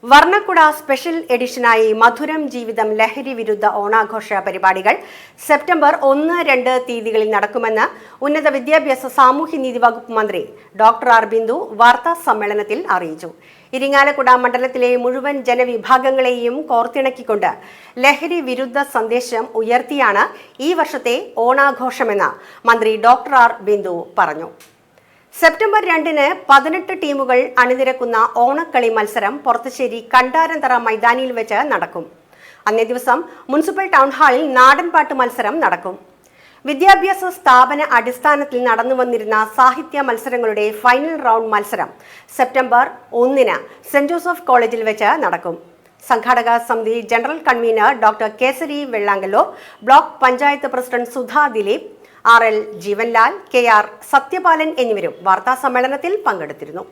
Varnakkuda special എഡിഷനായി മധുരം ജീവിതം ലഹരി വിരുദ്ധ ഓണാഘോഷ പരിപാടികൾ സെപ്റ്റംബർ 1-2 തീയതികളിൽ നടക്കുമെന്ന് ഉന്നത വിദ്യാഭ്യാസ സാമൂഹ്യനീതി വകുപ്പ് മന്ത്രി ഡോക്ടർ ആർ ബിന്ദു വാർത്താ സമ്മേളനത്തിൽ അറിയിച്ചു. ഇരിങ്ങാലക്കുട മണ്ഡലത്തിലെ മുഴുവൻ ജനവിഭാഗങ്ങളെയും കോർത്തിണക്കിക്കൊണ്ട് ലഹരി വിരുദ്ധ സന്ദേശം ഉയർത്തിയാണ് ഈ വർഷത്തെ ഓണാഘോഷമെന്ന് മന്ത്രി ഡോക്ടർ ആർ ബിന്ദു പറഞ്ഞു. സെപ്റ്റംബർ 2-ന് 18 ടീമുകൾ അണിനിരക്കുന്ന ഓണക്കളി മത്സരം പൊറത്തുശ്ശേരി കണ്ടാരന്തറ മൈതാനിയിൽ വെച്ച് നടക്കും. അന്നേ ദിവസം മുനിസിപ്പൽ ടൗൺ ഹാളിൽ നാടൻപാട്ട് മത്സരം നടക്കും. വിദ്യാഭ്യാസ സ്ഥാപന അടിസ്ഥാനത്തിൽ നടന്നുവന്നിരുന്ന സാഹിത്യ മത്സരങ്ങളുടെ ഫൈനൽ റൗണ്ട് മത്സരം സെപ്റ്റംബർ 1-ന് സെന്റ് ജോസഫ് കോളേജിൽ വെച്ച് നടക്കും. സംഘാടക സമിതി ജനറൽ കൺവീനർ ഡോക്ടർ കേസരി വെള്ളാങ്കല്ലോ, block panchayat president Sudha Dileep, RL Jeevanlal, KR Sathyapalan എന്നിവരും വാർത്താ സമ്മേളനത്തിൽ പങ്കെടുത്തിരുന്നു.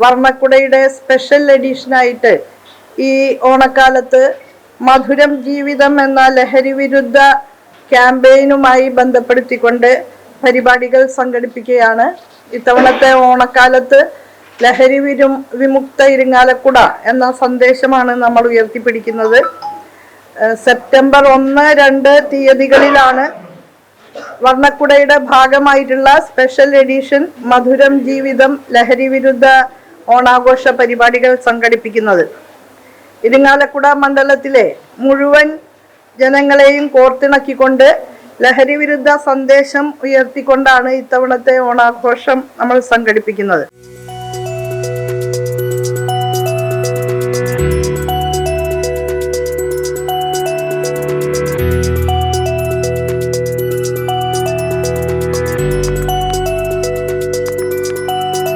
വർണ്ണക്കുടയുടെ സ്പെഷ്യൽ എഡിഷനായിട്ട് ഈ ഓണക്കാലത്ത് മധുരം ജീവിതം എന്ന ലഹരി വിരുദ്ധ ക്യാമ്പയിനുമായി ബന്ധപ്പെടുത്തിക്കൊണ്ട് പരിപാടികൾ സംഘടിപ്പിക്കുകയാണ്. ഇത്തവണത്തെ ഓണക്കാലത്ത് ലഹരി വിമുക്ത ഇരിങ്ങാലക്കുട എന്ന സന്ദേശമാണ് നമ്മൾ ഉയർത്തിപ്പിടിക്കുന്നത്. സെപ്റ്റംബർ 1-2 തീയതികളിലാണ് വർണ്ണക്കുടയുടെ ഭാഗമായിട്ടുള്ള സ്പെഷ്യൽ എഡിഷൻ മധുരം ജീവിതം ലഹരി വിരുദ്ധ ഓണാഘോഷ പരിപാടികൾ സംഘടിപ്പിക്കുന്നത്. ഇരിങ്ങാലക്കുട മണ്ഡലത്തിലെ മുഴുവൻ ജനങ്ങളെയും കോർത്തിണക്കിക്കൊണ്ട് ലഹരി വിരുദ്ധ സന്ദേശം ഉയർത്തിക്കൊണ്ടാണ് ഇത്തവണത്തെ ഓണാഘോഷം നമ്മൾ സംഘടിപ്പിക്കുന്നത്.